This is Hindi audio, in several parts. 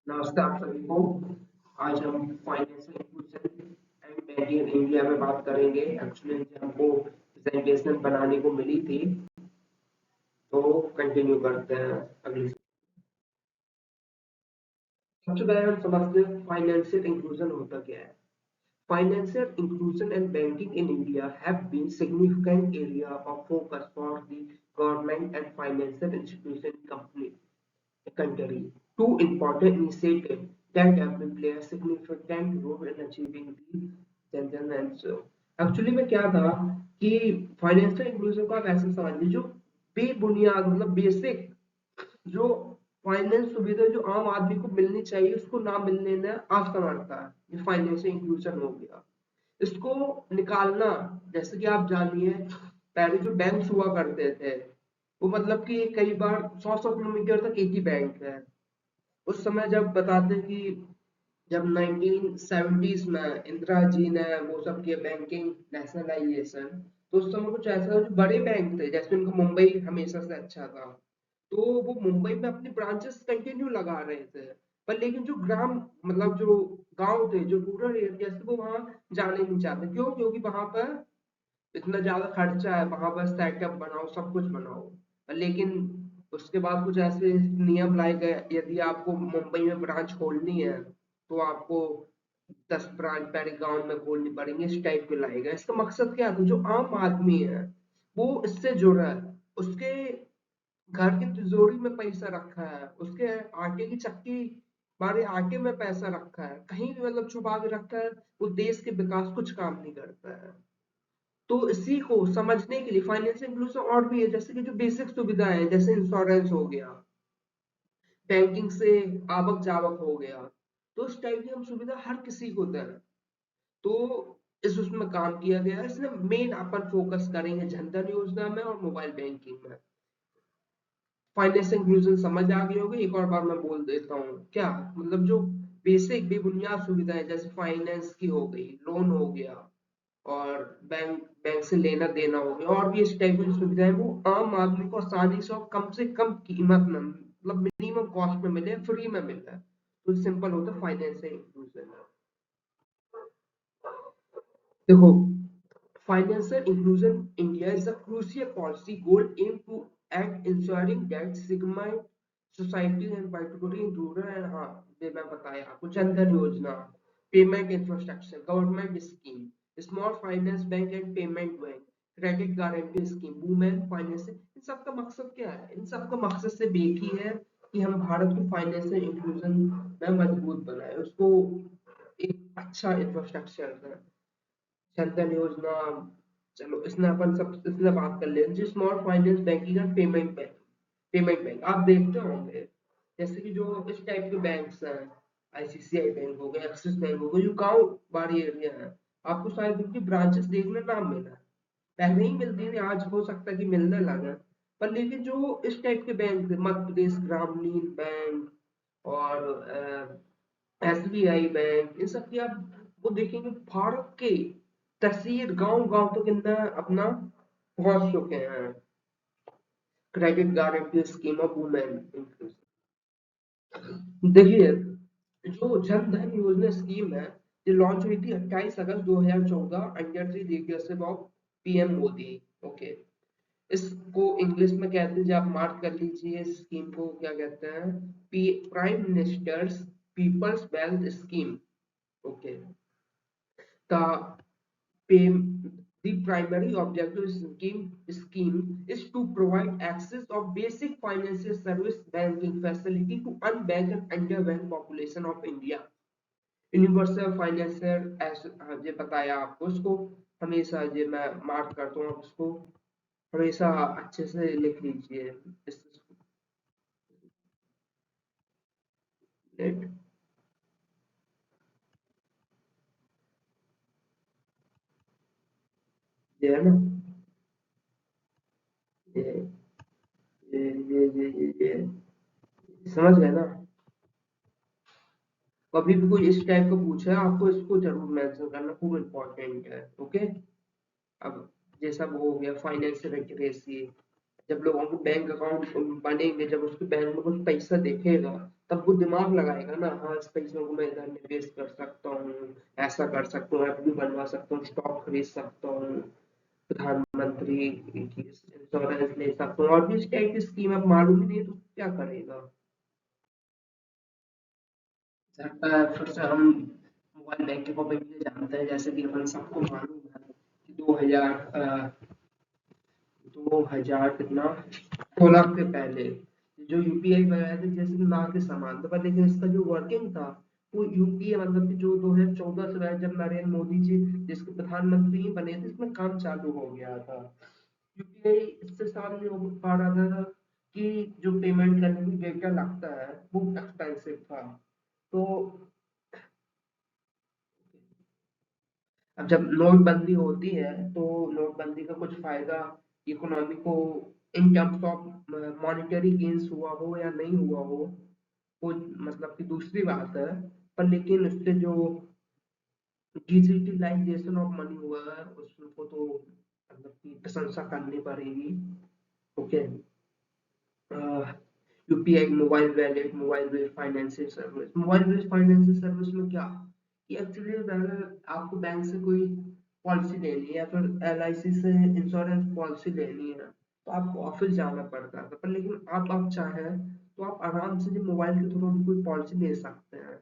नमस्ते आप सभी को। आज हम financial inclusion and banking in India में बात करेंगे। एक्चुअली हमको प्रेजेंटेशन बनाने को मिली थी, तो कंटिन्यू करते हैं अगली। सबसे पहले हम समझते हैं फाइनेंशियल इंक्लूजन होता क्या है। Financial inclusion and banking in India have been significant area of focus for the government and financial institution company country. Two important initiatives that have been play a significant role in achieving the Jan and so. Actually में क्या था कि फाइनेंशियल इंक्लूजन का आप ऐसे समझिए जो बेबुनियाद मतलब बेसिक जो फाइनेंस सुविधा जो आम आदमी को मिलनी चाहिए उसको ना मिलने में असमर्थता है, ये फाइनेंशियल इंक्लूजन हो गया। इसको निकालना, जैसे कि आप जानिए पहले जो बैंक हुआ करते थे वो मतलब कि कई बार 100 किलोमीटर तक एक ही बैंक है। उस समय जब बताते हैं कि जब 1970s में इंदिरा जी ने वो सब किया बैंकिंग नेशनलाइजेशन, तो उस समय कुछ ऐसा जो बड़े बैंक थे, जैसे उनका मुंबई हमेशा से अच्छा था, तो वो मुंबई में अपनी ब्रांचेस कंटिन्यू लगा रहे थे। पर लेकिन जो ग्राम मतलब जो गांव थे, जो रूरल एरिया थे, वो वहां जाने नहीं चाहते। क्यों? क्योंकि वहां पर इतना ज्यादा खर्चा है, वहां पर सेटअप बनाओ, सब कुछ बनाओ। लेकिन उसके बाद कुछ ऐसे नियम लाए गए, यदि आपको मुंबई में ब्रांच खोलनी है तो आपको 10 ब्रांच पहले गांव में खोलनी पड़ेंगे, इस टाइप के लाए गए। इसका मकसद क्या था? जो आम आदमी है वो इससे जुड़ा है, उसके घर की तिजोरी में पैसा रखा है, उसके आटे की चक्की बारे आटे में पैसा रखा है, कहीं भी मतलब छुपा के रखा है, वो देश के विकास कुछ काम नहीं करता है। तो इसी को समझने के लिए फाइनेंशियल इंक्लूजन और भी है, जैसे कि जो बेसिक सुविधाएं हैं, जैसे इंश्योरेंस हो गया, बैंकिंग से आवक जावक हो गया, तो इस टाइप की हम सुविधा हर किसी को दें। तो इस उसमें काम किया गया है। इसमें मेन अपन फोकस करेंगे जन धन योजना में और मोबाइल बैंकिंग में। फाइनेंशियल इंक्लूजन समझ आ गई होगी। एक और बार मैं बोल देता हूँ क्या, मतलब जो बेसिक बेबुनियाद सुविधाएं जैसे फाइनेंस की हो गई, लोन हो गया, और बैंक बैंक से लेना देना हो गया, और भी इस टाइप की सुविधाएं वो आम आदमी को आसानी से और कम से कम कीमत में, मतलब मिनिमम कॉस्ट में मिले, फ्री में मिल रहा है। तो सिंपल होता है फाइनेंशियल इंक्लूजन। देखो, financial inclusion India is a crucial policy goal aimed to at ensuring that segment society and particularly in rural and हाँ ये मैं बताया आपको, Jan Dhan Yojana, payment infrastructure, government scheme, small finance bank and payment bank, credit guarantee scheme, women finance, इन सब का मकसद क्या है? इन सब का मकसद सिर्फ एक ही है कि हम भारत को फाइनेंशियल इंक्लूजन में मजबूत बनाए, उसको एक अच्छा इंफ्रास्ट्रक्चर, जनधन योजना। चलो इसमें अपन सब इसमें बात कर लेते हैं। Small finance banking and payment bank आप देखते होंगे, जैसे कि जो इस टाइप के बैंक्स हैं, आईसीआईसीआई बैंक हो गया, एक्सिस बैंक हो गया, जो गांव बाड़ी एरिया है, आपको शायद उनकी ब्रांचेस देखने ना मिला। पहले ही मिलती थी, आज हो सकता है कि मिलने लगे। पर लेकिन जो इस टाइप के बैंक थे, मध्य प्रदेश ग्रामीण बैंक और एसबीआई बैंक, इन सब की आप वो देखेंगे भारत के तहसील गांव गांव तक इनका अपना पहुंच चुके हैं। Credit guarantee scheme of women, देखिए जो जन धन योजना स्कीम है, ये लॉन्च हुई थी 28 अगस्त 2014 under the leadership of PM Modi. Okay, इसको इंग्लिश में कहते हैं, आप मार्क कर लीजिए, इस स्कीम को क्या कहते हैं, prime minister's people's wealth scheme. Okay, the the primary objective of scheme is to provide access of basic financial service banking facility to unbanked and underbanked population of India. Universal financial ये बताया आपको, इसको हमेशा ये मैं मार्क करता हूँ, इसको हमेशा अच्छे से लिख लीजिए। ये है ना, ये ये समझ गए ना? कभी भी कोई इस टाइप का पूछे आपको इसको जरूर मेंशन करना, खूब इम्पोर्टेंट है। ओके, अब ये सब हो गया फाइनेंशियल लिटरेसी। जब लोगों के बैंक अकाउंट बनेंगे, जब उसके बैंक में कुछ पैसा देखेगा, तब वो दिमाग लगाएगा ना, हाँ इस पैसे को मैं इधर निवेश कर सकता हूँ, ऐसा कर सकता हूँ, एफडी बनवा सकता हूँ, स्टॉक खरीद सकता हूँ, प्रधानमंत्री की इंश्योरेंस ले सकता हूँ, और भी इस टाइप की स्कीम अब मालूम ही नहीं है तो क्या करेगा। फिर से हम मोबाइल बैंकिंग को पहले जानते हैं, जैसे कि अपन सबको मालूम है कि 2000 कितना 16 के पहले जो यूपीआई बनाया था, जैसे कि ना के समान था, पर लेकिन इसका जो वर्किंग था वो यूपीए मतलब कि जो 2014 से जब नरेंद्र मोदी जी जिसके प्रधानमंत्री बने थे, इसमें काम चालू हो गया था। यूपीआई इससे साल नहीं हो पा रहा था कि जो पेमेंट करने की डेटा लगता है वो एक्सपेंसिव था। तो अब जब नोटबंदी होती है तो नोटबंदी का कुछ फायदा इकोनॉमी को in terms of monetary gains हुआ हो या नहीं हुआ हो, वो मतलब कि दूसरी बात है। पर लेकिन उससे जो डिजिटलाइजेशन ऑफ मनी हुआ है उसको तो मतलब कि प्रशंसा करनी पड़ेगी। Okay. UPI, mobile wallet, mobile based financial service, mobile based financial service में क्या कि एक्चुअली अगर आपको बैंक से कोई पॉलिसी लेनी है या फिर एलआईसी से इंश्योरेंस पॉलिसी लेनी है तो आपको ऑफिस जाना पड़ता है, पर लेकिन आप चाहें तो आप आराम से मोबाइल के थ्रू कोई पॉलिसी ले सकते हैं।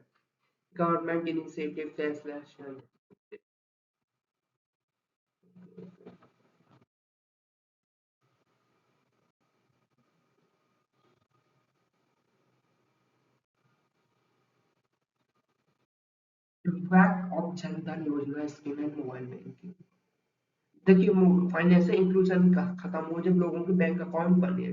Government initiative cashless. Impact of जन धन योजना स्कीम एंड मोबाइल बैंकिंग। देखिए फाइनेंशियल इंक्लूजन का खत्म हो जब लोगों के बैंक अकाउंट बने,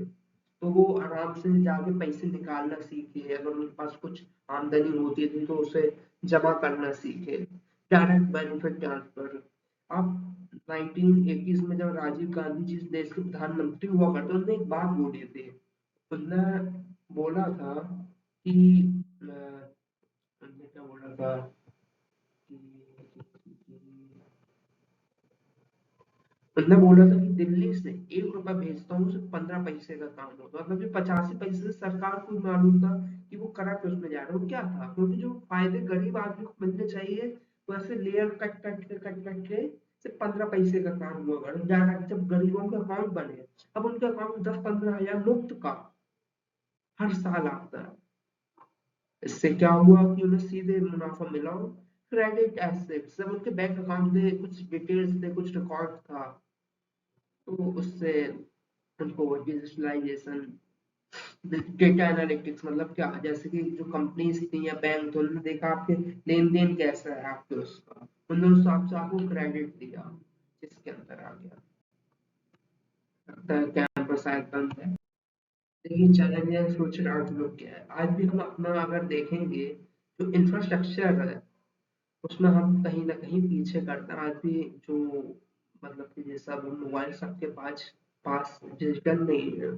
तो वो आराम से जाके पैसे निकालना सीखे, अगर उनके पास कुछ आमदनी होती थी तो उसे जमा करना सीखे, डायरेक्ट बेनिफिट ट्रांसफर। आप 1980s में जब राजीव गांधी जी इस देश के प्रधानमंत्री हुआ करते उन्होंने एक बात बोली थी। उन्होंने बोला था कि उन्होंने क्या बोला था कि उसने बोला था कि दिल्ली से 1 रुपया भेजता हूँ सिर्फ 15 पैसे का काम होता है, मतलब जो 85 पैसे से सरकार को मालूम था कि वो करप्ट उसमें जा रहा है। वो क्या था, क्योंकि जो फायदे गरीब आदमी को मिलने चाहिए वैसे लेयर कट के सिर्फ 15 पैसे का काम हुआ कर जाना। जब गरीबों के अकाउंट बने, अब उनके अकाउंट में 10-15 हजार मुफ्त का हर साल आता है। इससे क्या हुआ कि उन्हें सीधे मुनाफा मिला। क्रेडिट एसेट्स, जब उनके बैंक अकाउंट में कुछ डिटेल्स थे, कुछ रिकॉर्ड था, तो उससे उनको डिजिटलाइजेशन, डेटा एनालिटिक्स मतलब क्या, जैसे कि जो कंपनीज थी या बैंक थे उन्होंने देखा आपके लेन देन कैसा है आपके उसका, उन्होंने उस हिसाब से आपको क्रेडिट दिया जिसके अंदर आ गया। लगता है कैंपस शायद बंद है। लेकिन चैलेंजेस फ्यूचर आउटलुक क्या है, आज भी हम अपना अगर देखेंगे जो इंफ्रास्ट्रक्चर है उसमें हम कहीं ना कहीं पीछे करते हैं आज भी। जो मतलब कि जैसा अब मोबाइल सबके पास पास डिजिटल नहीं है,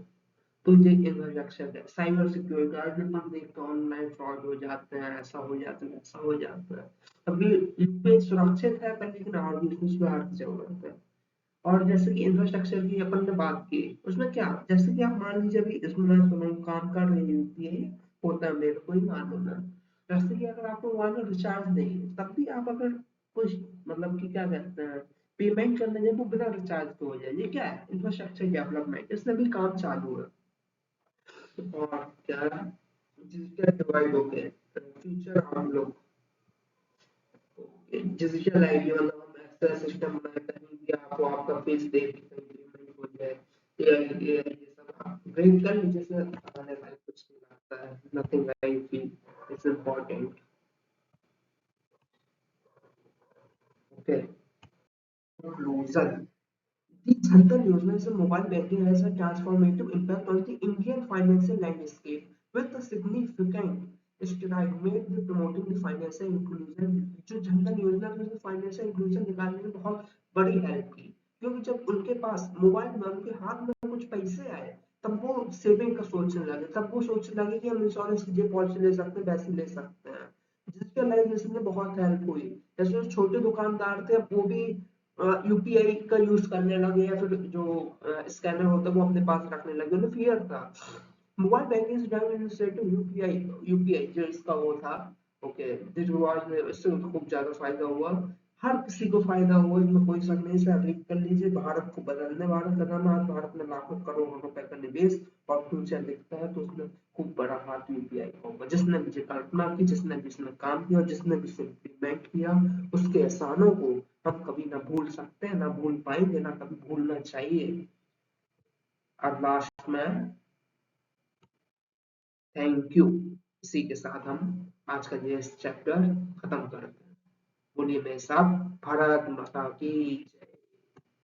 तो ये इंफ्रास्ट्रक्चर है, साइबर सिक्योरिटी आज भी हम देखते हैं ऑनलाइन फ्रॉड हो जाते हैं, ऐसा हो जाता है, ऐसा हो जाता है। अभी यूपीआई सुरक्षित है पर लेकिन और भी इसमें सुधार की जरूरत है। और जैसे कि इंफ्रास्ट्रक्चर की अपन ने बात की, उसमें क्या जैसे कि आप मान लीजिए अभी इसमें मैं सुनो काम कर रही हूँ यूपीआई होता है मेरे को ही मालूम है। जैसे कि अगर आपको मोबाइल में रिचार्ज नहीं है तब भी आप अगर कुछ मतलब कि क्या कहते हैं पेमेंट करने जाए वो बिना रिचार्ज के हो जाए, ये क्या है इंफ्रास्ट्रक्चर डेवलपमेंट, इसमें भी काम चालू है। और क्या डिजिटल डिवाइड हो गए, फ्यूचर हम लोग डिजिटल आईडी मतलब हम ऐसा सिस्टम बनाए कहीं भी आपको आपका फेस देख के कहीं पेमेंट हो जाए, एआई ये सब आप ब्रेक कर लीजिए से आने वाले कुछ नहीं लगता है, nothing I feel it's important. Okay. conclusion, the Jan Dhan Yojana is a mobile banking has a transformative impact on the Indian financial landscape with a significant stride made in promoting the financial inclusion। जो जन धन योजना थी उसने फाइनेंशियल इंक्लूजन निकालने में बहुत बड़ी हेल्प की, क्योंकि जब उनके पास मोबाइल में उनके हाथ में कुछ पैसे आए तब वो सेविंग का सोचने लगे, तब वो सोचने लगे कि हम इंश्योरेंस की जो पॉलिसी ले सकते हैं वैसे ले सकते हैं। डिजिटलाइजेशन में बहुत हेल्प हुई, जैसे जो छोटे दुकानदार थे अब वो भी यूपीआई का यूज करने लगे या फिर जो स्कैनर होता है वो अपने पास रखने लगे, उन्हें फियर था। मोबाइल बैंकिंग से डायरेक्ट इनिशिएटिव यूपीआई, यूपीआई जो इसका वो था, ओके, दिस वाज, इससे उनको खूब ज्यादा फायदा हुआ, हर किसी को फायदा हुआ, इसमें कोई शक नहीं। से आप रीड कर लीजिए, भारत को बदलने वाला कदम है, भारत में लाखों करोड़ों रुपए का निवेश और फ्यूचर दिखता है, तो उसमें खूब बड़ा हाथ यूपीआई का होगा। जिसने भी ये कल्पना की, जिसने भी इसमें काम किया और जिसने भी इसे इम्प्लीमेंट किया, उसके एहसानों को हम कभी ना भूल सकते हैं, ना भूल पाएंगे, ना कभी भूलना चाहिए। और लास्ट में थैंक यू, इसी के साथ हम आज का ये चैप्टर खत्म करते हैं। बोलिए मेरे साथ, भारत माता की जय।